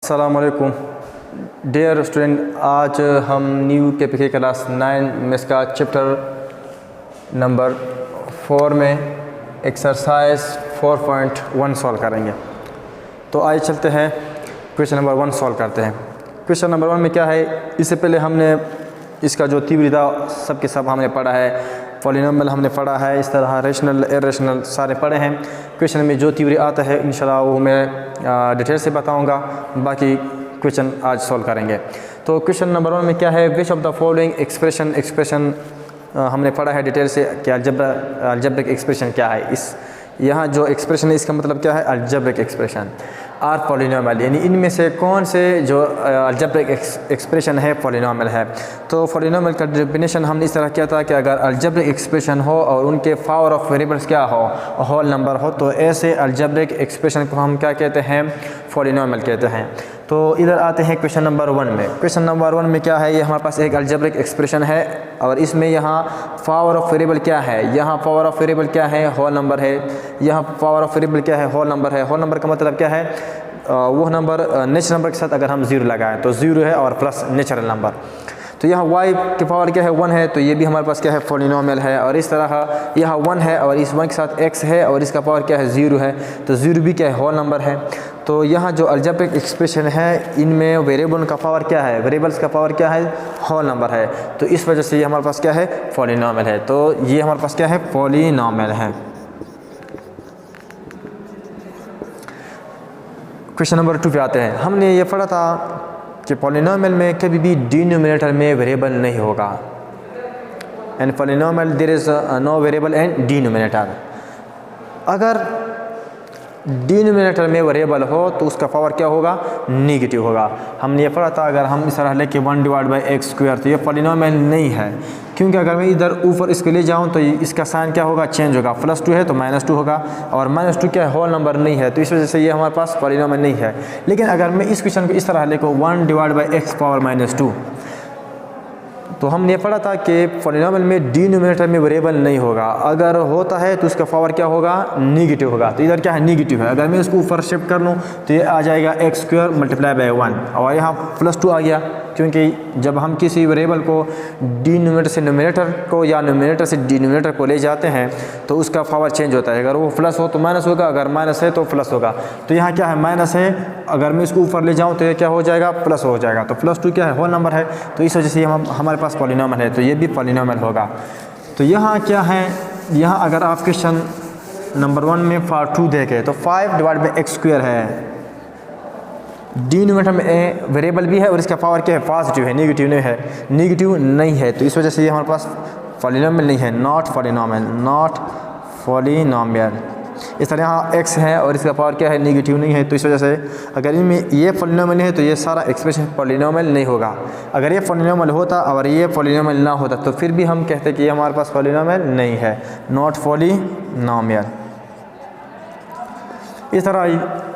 अस्सलामुअलैकुम dear student, आज हम न्यू के क्लास 9 में इसका चैप्टर नंबर 4 में एक्सरसाइज 4.1 सॉल्व करेंगे। तो आइए चलते हैं क्वेश्चन नंबर 1 सॉल्व करते हैं। क्वेश्चन नंबर 1 में क्या है, इससे पहले हमने इसका जो तीव्रता सब के सब हमने पढ़ा है, पॉलिनोमियल हमने पढ़ा है, इस तरह रेशनल इरेशनल सारे पढ़े हैं। क्वेश्चन में जो तीव्र आता है इंशाल्लाह वो मैं डिटेल से बताऊंगा, बाकी क्वेश्चन आज सॉल्व करेंगे। तो क्वेश्चन नंबर 1 में क्या है, which of the following expression हमने पढ़ा है डिटेल से कि अलजेब्रिक एक्सप्रेशन क्या है। इस यहाँ जो एक्सप्रेशन है इसका मतलब क्या है, अलजेब्रिक एक्सप्रेशन आर पॉलिनोमियल, यानी इनमें से कौन से जो अलजेब्रिक एक्सप्रेशन है पॉलिनोमियल है। तो पॉलिनोमियल का डेफिनेशन हमने इस तरह किया था कि अगर अलजेब्रिक एक्सप्रेशन हो और उनके पावर ऑफ वेरिएबल्स क्या हो, होल नंबर हो, तो ऐसे अलजेब्रिक एक्सप्रेशन को हम क्या कहते हैं, पॉलिनोमियल कहते हैं। तो इधर आते हैं क्वेश्चन नंबर 1 में। क्वेश्चन नंबर 1 में क्या है, ये हमारे पास एक अलजेब्रिक एक्सप्रेशन है और इसमें यहाँ पावर ऑफ वेरिएबल क्या है, यहाँ पावर ऑफ वेरिएबल क्या है, होल नंबर है। यहाँ पावर ऑफ वेरिएबल क्या है, होल नंबर है। होल नंबर का मतलब क्या है, वो नंबर नेचुरल नंबर के साथ अगर हम 0 लगाएं तो 0 है और प्लस नेचुरल नंबर। तो यहाँ y की पावर क्या है, 1 है, तो ये भी हमारे पास क्या है, पॉलिनोमियल है। और इस तरह यहाँ 1 है और इस 1 के साथ x है और इसका पावर क्या है, 0 है, तो 0 भी क्या है, होल नंबर है। तो यहाँ जो अलजेब्रिक एक्सप्रेशन है इनमें वेरिएबल का पावर क्या है, वेरिएबल्स का पावर क्या है, होल नंबर है। तो इस वजह से ये हमारे पास क्या है, पॉलिनोमियल है। तो ये हमारे पास क्या है, पॉलिनोमियल है। क्वेश्चन नंबर 2 पे आते हैं। हमने ये पढ़ा था कि पॉलिनोमियल में कभी भी डिनोमिनेटर में वेरिएबल नहीं होगा, and polynomial there is no variable and denominator. अगर डिनोमिनेटर में वेरिएबल हो तो उसका पावर क्या होगा, नेगेटिव होगा। हमने ये पढ़ा था अगर हम इस तरह लेके 1/x², तो ये पॉलिनोमियल नहीं है, क्योंकि अगर मैं इधर ऊपर इसके ले जाऊं तो इसका साइन क्या होगा, चेंज होगा। +2 है तो -2 होगा, और -2 क्या है, होल नंबर नहीं है, तो इस वजह से ये हमारे पास पॉलिनोमियल नहीं है। लेकिन अगर मैं इस क्वेश्चन को इस तरह लेको 1/x⁻², तो हमने ये पढ़ा था कि पॉलिनोमियल में डिनोमिनेटर में वेरिएबल नहीं होगा। अगर होता है तो उसका पावर क्या होगा, नेगेटिव होगा। तो इधर क्या है, नेगेटिव है। अगर मैं इसको ऊपर शिफ्ट कर लूँ तो ये आ जाएगा x² × 1, और यहाँ +2 आ गया, क्योंकि जब हम किसी वेरिएबल को डिनोमिनेटर से न्यूमरेटर को या न्यूमरेटर से डिनोमिनेटर को ले जाते हैं तो उसका पावर चेंज होता है। अगर वो प्लस हो तो माइनस होगा, अगर माइनस है तो प्लस होगा। तो यहाँ क्या है, माइनस है, अगर मैं इसको ऊपर ले जाऊँ तो ये क्या हो जाएगा, प्लस हो जाएगा। तो +2 क्या है, होल नंबर है, तो इस वजह से हमारे पास पॉलिनोमियल है, तो ये भी पॉलिनोमियल होगा। तो यहाँ क्या है, यहाँ अगर आप क्वेश्चन नंबर 1 में पार्ट 2 देखें तो 5/x² है। डिनोमिनेटर में वेरिएबल भी है और इसका पावर क्या है, पॉजिटिव है, नेगेटिव नहीं है। तो इस वजह से ये हमारे पास पॉलिनोमियल नहीं है, नॉट पॉलिनोमियल। इस तरह यहाँ x है और इसका पावर क्या है, नेगेटिव नहीं है। तो इस वजह से अगर इनमें ये पॉलिनोमियल है तो ये सारा एक्सप्रेशन पॉलिनोमियल नहीं होगा। अगर ये पॉलिनोमियल होता और ये पॉलिनोमियल ना होता तो फिर भी हम कहते कि ये हमारे पास पॉलिनोमियल नहीं है, नॉट पॉलिनोमियल। इस तरह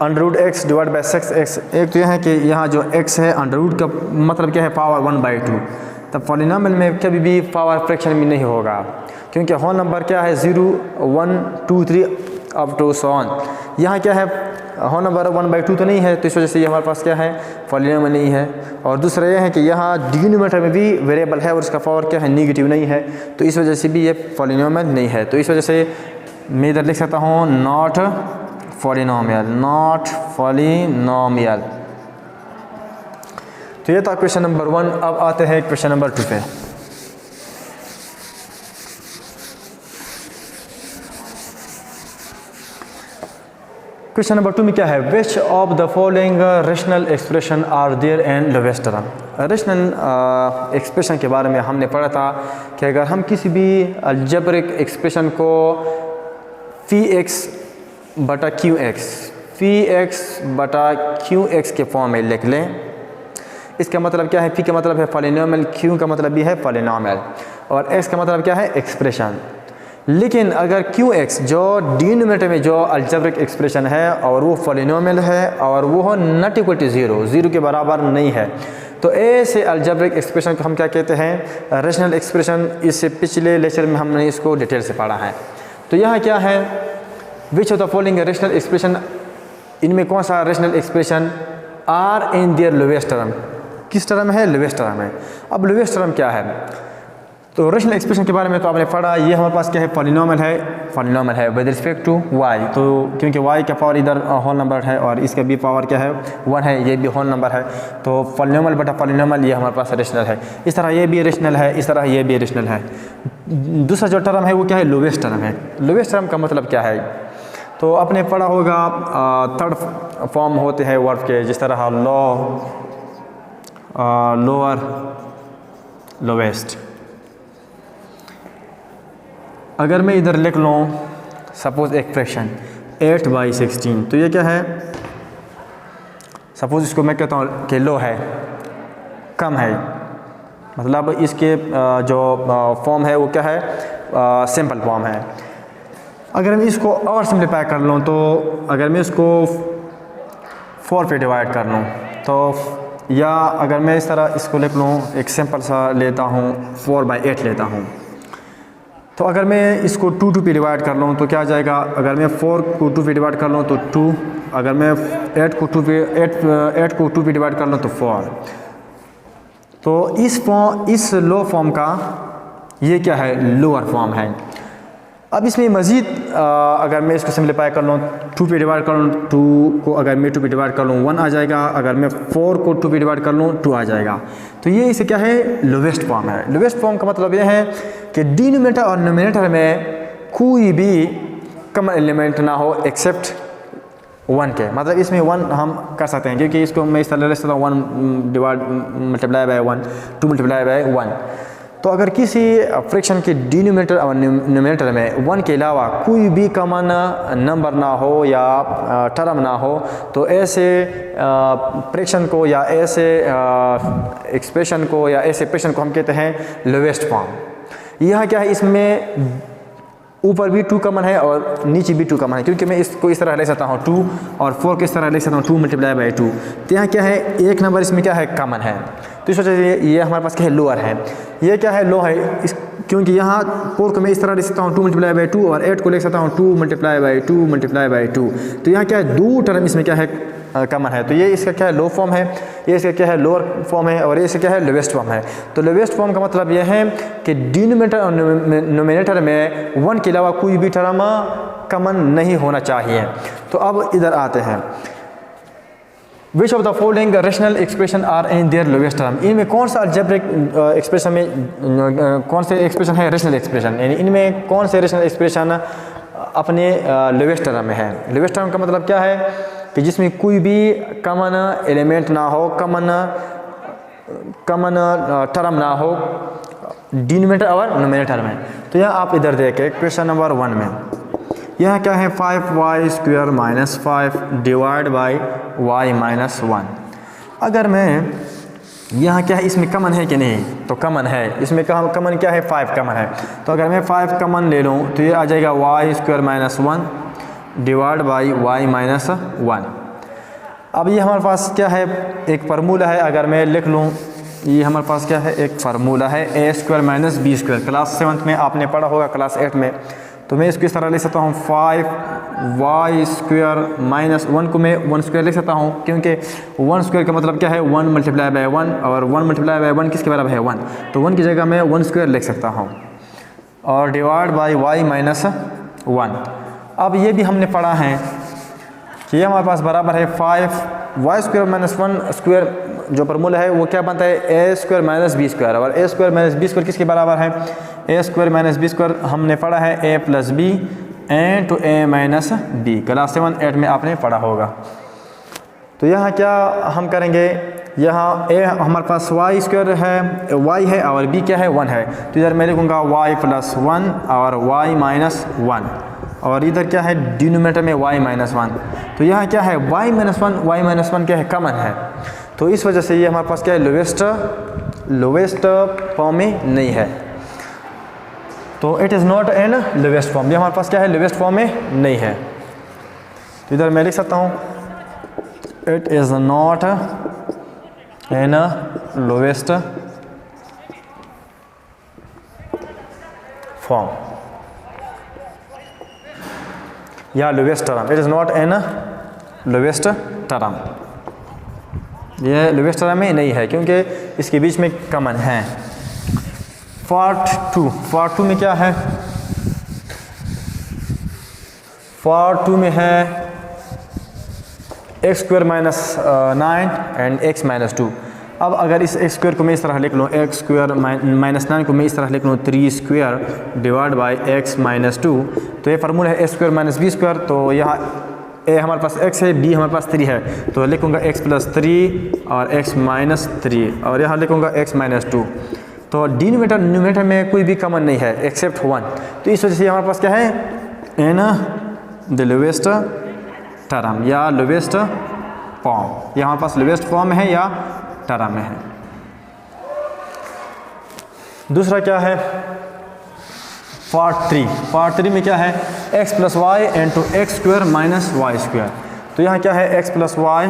√x/6x, एक तो यह है कि यहाँ जो x है √ का मतलब क्या है, पावर 1/2। तब पॉलिनोमियल में कभी भी पावर फ्रैक्शन में नहीं होगा, क्योंकि होल नंबर क्या है, 0 1 2 3 अप टू सो ऑन। यहाँ क्या है, होल नंबर 1/2 तो नहीं है, तो इस वजह से ये हमारे पास क्या है, पॉलिनोमियल नहीं है। और दूसरा यह है कि यहाँ डिनोमिनेटर में भी वेरिएबल है और उसका पावर क्या है, नेगेटिव नहीं है, तो इस वजह से भी ये पॉलिनोमियल नहीं है। तो इस वजह से मैं इधर लिख सकता हूँ नॉट पॉलिनोमियल। तो ये था क्वेश्चन नंबर 1। अब आते हैं क्वेश्चन नंबर 2 पे। क्वेश्चन नंबर 2 में क्या है, which of the following rational expression are there in lowest term. Rational expression के बारे में हमने पढ़ा था कि अगर हम किसी भी अलजेब्रिक एक्सप्रेशन को Px/Qx के फॉर्म में लिख लें, इसका मतलब क्या है, P का मतलब है पॉलिनोमियल, Q का मतलब भी है पॉलिनोमियल, और X का मतलब क्या है, एक्सप्रेशन। लेकिन अगर Qx जो डिनोमिनेटर में जो अलजेब्रिक एक्सप्रेशन है और वो पॉलिनोमियल है और वो हो नॉट इक्वल टू 0 के बराबर नहीं है, तो ऐसे अलजेब्रिक एक्सप्रेशन को हम क्या कहते हैं, रेशनल एक्सप्रेशन। इससे पिछले लेक्चर में हमने इसको डिटेल से पढ़ा है। तो यहाँ क्या है, which of the following rational expression, इनमें कौन सा rational expression are in their lowest term. किस टर्म है? लोवेस्ट टर्म है। अब लोवेस्ट टर्म क्या है? तो रेशनल एक्सप्रेशन के बारे में तो आपने पढ़ा, ये हमारे पास क्या है? पॉलिनोमियल है विद रिस्पेक्ट टू वाई। तो क्योंकि वाई का पावर इधर होल नंबर है और इसका भी पावर क्या है? 1 है, ये भी होल नंबर है, तो पॉलिनोमियल बटा पॉलिनोमियल ये हमारे पास रेशनल है। इस तरह ये भी रेशनल है, इस तरह ये भी रेशनल है। दूसरा जो टर्म है वो क्या है? लोवेस्ट टर्म है। लोवेस्ट टर्म का मतलब क्या है? तो आपने पढ़ा होगा थर्ड फॉर्म होते हैं वर्ब के, जिस तरह लोअर, लोवेस्ट। अगर मैं इधर लिख लूँ सपोज एक फ्रैक्शन 8/16, तो ये क्या है? सपोज इसको मैं कहता हूँ कि लो है, कम है, मतलब इसके जो फॉर्म है वो क्या है? सिंपल फॉर्म है। अगर मैं इसको और सिंप्लीफाई कर लूँ, तो अगर मैं इसको 4 पे डिवाइड कर लूँ, तो या अगर मैं इस तरह इसको लिख लूँ, एक सिंपल सा लेता हूँ 4/8 लेता हूँ, तो अगर मैं इसको 2 पे डिवाइड कर लूँ तो क्या आ जाएगा? अगर मैं 4 को 2 पे डिवाइड कर लूँ तो 2, अगर मैं 8 को 2 पे डिवाइड कर लूँ तो 4। तो इस लो फॉर्म का ये क्या है? लोअर फॉर्म है। अब इसमें मज़ीद अगर मैं इसको सिम्प्लीफाई कर लूँ, 2 पे डिवाइड कर लूँ, 2 को अगर मैं 2 पे डिवाइड कर लूँ 1 आ जाएगा, अगर मैं 4 को 2 पे डिवाइड कर लूँ 2 आ जाएगा। तो ये इसे क्या है? लोवेस्ट फॉर्म है। लोवेस्ट फॉर्म का मतलब ये है कि डिनोमिनेटर और नोमिनेटर में कोई भी कॉमन एलिमेंट ना हो एक्सेप्ट 1 के। मतलब इसमें 1 हम कर सकते हैं, क्योंकि इसको मैं इस तरह ले सकता हूँ 1 divide multiply by 1, 2 multiply by 1। तो अगर किसी फ्रैक्शन के डिनोमिनेटर और न्यूमरेटर में 1 के अलावा कोई भी कॉमन नंबर ना हो या टर्म ना हो, तो ऐसे फ्रैक्शन को या ऐसे एक्सप्रेशन को या ऐसे फ्रैक्शन को हम कहते हैं लोवेस्ट फॉर्म। यह क्या है? इसमें ऊपर भी 2 कॉमन है और नीचे भी 2 कॉमन है, क्योंकि मैं इसको इस तरह ले सकता हूँ 2 और 4 को इस तरह ले सकता हूँ 2 मल्टीप्लाई बाय 2। तो यहाँ क्या है? एक नंबर इसमें क्या है? कॉमन है। तो इस वजह से ये हमारे पास क्या है? लोअर है। ये क्या है? लो है, क्योंकि यहाँ 4 को मैं इस तरह ले सकता हूँ 2 मल्टीप्लाई बाय 2 और 8 को ले सकता हूँ 2 मल्टीप्लाई बाय 2 मल्टीप्लाई बाय 2। तो यहाँ क्या है? 2 टर्म इसमें क्या है? कॉमन है। तो ये इसका क्या है? लो फॉर्म है, ये इसका क्या है? लोअर फॉर्म है, और ये इसका क्या है? लोवेस्ट फॉर्म है। तो लोवेस्ट फॉर्म का मतलब यह है कि डिनोमिनेटर और नोमिनेटर में 1 के अलावा कोई भी टर्म कॉमन नहीं होना चाहिए। तो अब इधर आते हैं, which of the following rational expression are in their lowest term. इनमें कौन सा अलजेब्रिक एक्सप्रेशन में कौन से एक्सप्रेशन है रेशनल एक्सप्रेशन, यानी इनमें कौन से रेशनल एक्सप्रेशन अपने लोवेस्ट टर्म में है। लोवेस्ट टर्म का मतलब क्या है? कि जिसमें कोई भी कॉमन एलिमेंट ना हो, कॉमन टर्म ना हो डिनोमिनेटर और नोमिनेटर में। तो यहाँ आप इधर देखें क्वेश्चन नंबर 1 में, यहाँ क्या है? 5y² - 5 divide by y - 1। अगर मैं यहाँ क्या है? इसमें कॉमन है कि नहीं? तो कॉमन है। इसमें कॉमन क्या है? 5 कॉमन है। तो अगर मैं 5 कॉमन ले लूँ तो ये आ जाएगा y² - 1 डिवाइड बाई y - 1। अब ये हमारे पास क्या है? एक फार्मूला है। अगर मैं लिख लूँ, ये हमारे पास क्या है? एक फार्मूला है a² - b²। क्लास 7th में आपने पढ़ा होगा, क्लास 8 में। तो मैं इसको इस तरह लिख सकता हूँ 5y² - 1 को मैं 1² लिख सकता हूँ, क्योंकि 1² का मतलब क्या है? 1 मल्टीप्लाई बाय 1, और 1 मल्टीप्लाई बाय 1 किसके बराबर है? 1। तो 1 की जगह मैं 1² लिख सकता हूँ, और डिवाइड बाई y - 1। अब ये भी हमने पढ़ा है कि ये हमारे पास बराबर है 5y² - 1² जो फार्मूला है वो क्या बनता है? a² - b²। और a² - b² किसके बराबर है? a² - b² हमने पढ़ा है a + b × a - b। Class 7 8 में आपने पढ़ा होगा। तो यहाँ क्या हम करेंगे? यहाँ a हमारे पास y² है, y है, और b क्या है? 1 है। तो इधर मैं लिखूँगा y + 1 और y - 1, और इधर क्या है? डिनोमिनेटर में y - 1। तो यहाँ क्या है? y - 1 क्या है? कॉमन है। तो इस वजह से ये हमारे पास क्या है? लोवेस्ट फॉर्म में नहीं है। तो it is not an lowest form. ये हमारे पास क्या है? लोवेस्ट फॉर्म में नहीं है। तो इधर मैं लिख सकता हूँ it is not an lowest form या lowest term. It is not an lowest term. ये लोवेस्ट टर्म में नहीं है क्योंकि इसके बीच में कॉमन है। पार्ट टू में क्या है? पार्ट टू में है x square minus 9 and x minus 2। अब अगर इस एक्स स्क्वायर को मैं इस तरह लिख लूँ, एक्स स्क्वायर माइनस 9 को मैं इस तरह लिख लूँ 3 square divide by x minus 2, तो ये फार्मूला है ए स्क्वायर माइनस बी स्क्वायर। तो यहाँ ए हमारे पास x है, b हमारे पास 3 है, तो लिखूँगा x प्लस 3 और x माइनस 3 और यहाँ लिखूँगा x माइनस 2। तो डिनोमिनेटर न्यूमरेटर में कोई भी कॉमन नहीं है एक्सेप्ट 1, तो इस वजह से हमारे पास क्या है? इन द लोवेस्ट टर्म या लोवेस्ट फॉर्म। ये हमारे पास लोवेस्ट फॉर्म है या टर्म में है। दूसरा क्या है? पार्ट थ्री में क्या है? x plus Y into X square minus Y square. तो यहाँ क्या है? x प्लस वाई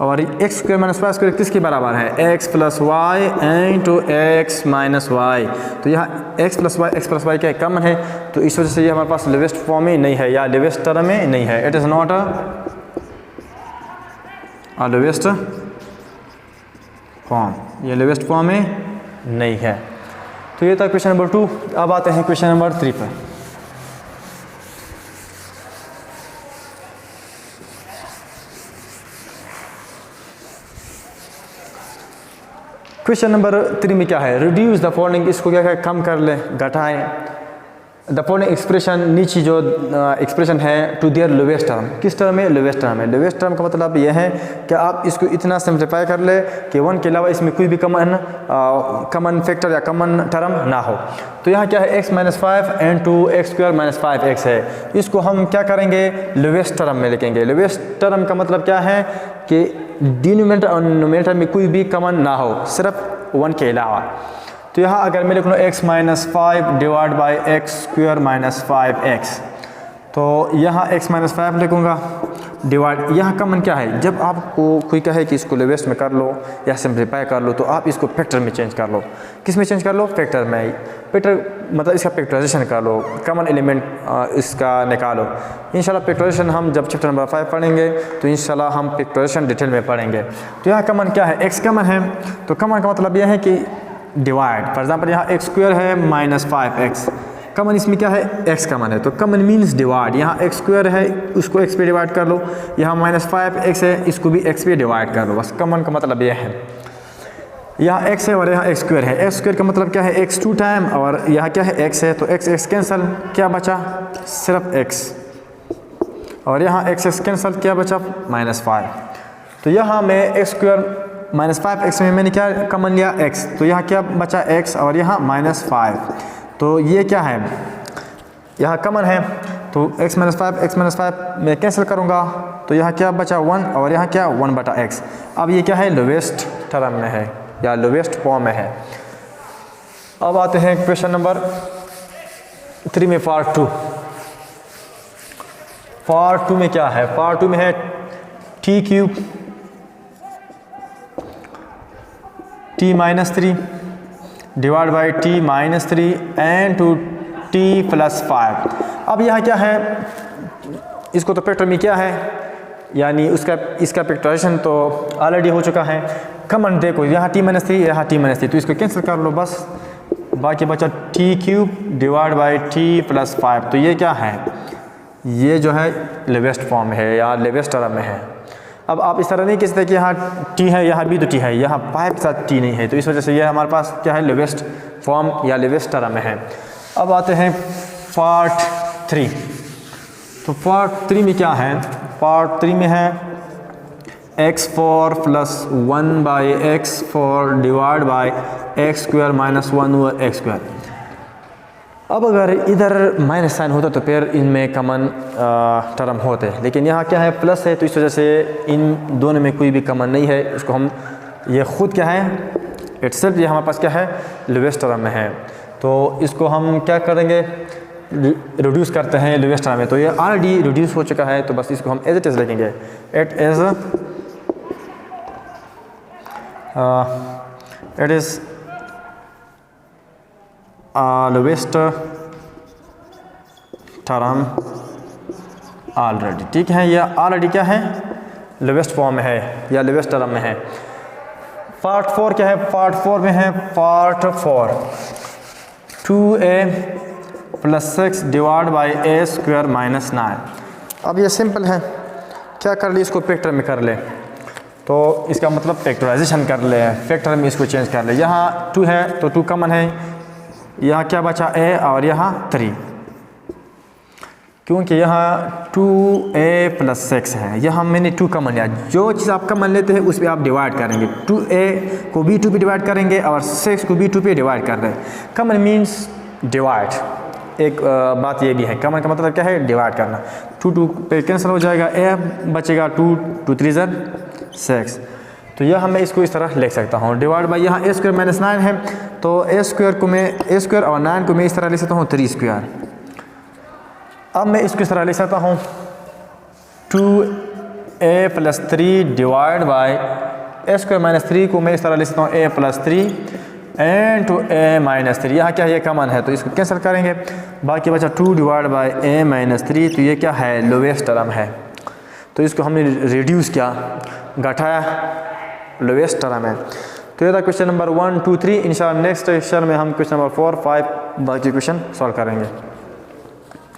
और X square minus Y square किसके बराबर है? x plus Y into X minus Y. तो यहाँ x प्लस वाई क्या है? कॉमन है, तो इस वजह से ये हमारे पास लोवेस्ट फॉर्म में नहीं है या लोवेस्ट टर्म में नहीं है। It is not a lowest form, ये लोवेस्ट फॉर्म में नहीं है। तो ये था क्वेश्चन नंबर 2। अब आते हैं क्वेश्चन नंबर 3 पर। क्वेश्चन नंबर 3 में क्या है? रिड्यूस द फॉलोइंग, इसको क्या है? कम कर ले, घटाएं। द फॉलोइंग एक्सप्रेशन, नीचे जो एक्सप्रेशन है टू देयर लोवेस्ट टर्म, किस टर्म में? लोवेस्ट टर्म है। लोवेस्ट टर्म का मतलब यह है कि आप इसको इतना सिंप्लीफाई कर ले कि 1 के अलावा इसमें कोई भी कॉमन फैक्टर या कॉमन टर्म ना हो। तो यहाँ क्या है? x minus 5 and two X square minus 5x है। इसको हम क्या करेंगे? लोवेस्ट टर्म में लिखेंगे। लोवेस्ट टर्म का मतलब क्या है कि डिनोमिनेटर और न्यूमरेटर में कोई भी कॉमन ना हो, सिर्फ 1 के अलावा। तो यहाँ अगर मैं लिख लूँ x minus 5 divide by x square minus 5x, तो यहाँ x माइनस 5 लिखूँगा डिवाइड, यहाँ कॉमन क्या है? जब आपको कोई कहे कि इसको लोवेस्ट में कर लो या सिंप्लीफाई कर लो, तो आप इसको फैक्टर में चेंज कर लो। किस में चेंज कर लो? फैक्टर में। फैक्टर मतलब इसका फैक्टराइजेशन कर लो, कॉमन एलिमेंट इसका निकालो। इंशाल्लाह फैक्टराइजेशन हम जब चैप्टर नंबर 5 पढ़ेंगे तो इंशाल्लाह हम फैक्टराइजेशन डिटेल में पढ़ेंगे। तो यहाँ कॉमन क्या है? x कॉमन है, तो कॉमन का मतलब यह है कि डिवाइड। फॉर एग्जाम्पल यहाँ एक्स स्क्वायर है माइनस 5x, कॉमन इसमें क्या है? x कॉमन है, तो कॉमन मीन्स डिवाइड। यहाँ एक्स स्क्वायर है, उसको x पे डिवाइड कर लो। यहाँ माइनस 5x है, इसको भी x पे डिवाइड कर लो। बस कॉमन का मतलब यह है। यहाँ x है और यहाँ एक्स स्क्वायर है। एक्स स्क्वायर का मतलब क्या है? x 2 टाइम, और यहाँ क्या है? x है, तो x कैंसिल, क्या बचा? सिर्फ x। और यहाँ x कैंसिल, क्या बचा? माइनस 5। तो यहाँ मैं एक्स स्क्वायर माइनस 5x में मैंने क्या कॉमन लिया? x, तो यहाँ क्या बचा? x और यहाँ माइनस 5। तो ये क्या है? यहाँ कॉमन है, तो x माइनस 5 मैं कैंसिल करूँगा, तो यहाँ क्या बचा? 1 और यहाँ क्या? 1 बटा x। अब ये क्या है? लोवेस्ट टर्म में है या लोवेस्ट फॉर्म में है। अब आते हैं क्वेश्चन नंबर 3 में पार्ट 2। पार्ट 2 में क्या है? पार्ट 2 में है T cube t minus 3 divide by t minus 3 and two t plus 5। अब यहाँ क्या है? इसको तो फैक्टर में क्या है, यानी इसका फैक्टराइजेशन तो ऑलरेडी हो चुका है। कॉमन देखो, यहाँ t माइनस 3, यहाँ t माइनस 3, तो इसको कैंसिल कर लो बस, बाकी बचा t cube divide by t plus 5। तो ये क्या है? ये जो है लोवेस्ट फॉर्म है या लोवेस्ट टर्म में है। अब आप इस तरह नहीं कह सकते कि यहाँ t है, यहाँ भी तो t है, यहाँ 5 के साथ t नहीं है, तो इस वजह से ये हमारे पास क्या है? लोवेस्ट फॉर्म या लोवेस्ट टर्म में है। अब आते हैं पार्ट 3। तो पार्ट 3 में क्या है? पार्ट 3 में है x4 plus 1 by x4 divide by x square minus 1 over x square. अब अगर इधर माइनस साइन होता तो फिर इनमें कॉमन टर्म होते, लेकिन यहाँ क्या है? प्लस है, तो इस वजह से इन दोनों में कोई भी कॉमन नहीं है। इसको हम, ये खुद क्या है? इटसेल्फ ये हमारे पास क्या है? लोवेस्ट टर्म में है। तो इसको हम क्या करेंगे? रिड्यूस करते हैं लोवेस्ट टर्म में। तो ये ऑलरेडी रिड्यूस हो चुका है, तो बस इसको हम एज इट इज़ लिखेंगे। It is lowest term already. ठीक है, ये ऑलरेडी क्या है? लोवेस्ट फॉर्म में है या लोवेस्ट टर्म में है। पार्ट 4 क्या है? पार्ट 4 में है part 4 2a + 6 divide by a² - 9। अब ये सिंपल है, क्या कर ले, इसको फैक्टर में कर ले, तो इसका मतलब फैक्टराइजेशन कर ले, फैक्टर में इसको चेंज कर ले। यहाँ 2 है तो 2 कॉमन है, यहाँ क्या बचा a और यहाँ 3, क्योंकि यहाँ 2a + 6 है, यहाँ मैंने 2 कॉमन लिया। जो चीज़ आप कॉमन लेते हैं उस पर आप डिवाइड करेंगे, 2a को भी 2 पे डिवाइड करेंगे और 6 को भी 2 पे डिवाइड कर रहे हैं। Common means divide. एक बात ये भी है, कॉमन का मतलब क्या है? डिवाइड करना। 2 पे कैंसिल हो जाएगा, a बचेगा 2 2 3 6। तो यह मैं इसको इस तरह लिख सकता हूँ, डिवाइड बाई यहाँ a² - 9 है, तो a² को मैं a² और 9 को मैं इस तरह लिख सकता हूँ 3²। अब मैं इसको इस तरह लिख सकता हूँ 2a + 3 डिवाइड बाई a² - 3 को मैं इस तरह लिख सकता हूँ a + 3 into a - 3। यहाँ क्या है? ये कॉमन है तो इसको कैंसिल करेंगे, बाकी बचा 2 डिवाइड बाई a - 3। तो ये क्या है? लोवेस्ट टर्म है, तो इसको हमने रिड्यूस किया, घटाया, लोवेस्ट टर्म है। तो ये था क्वेश्चन नंबर 1 2 3। इंशाल्लाह नेक्स्ट क्वेश्चन में हम क्वेश्चन नंबर 4 5 बाकी क्वेश्चन सॉल्व करेंगे।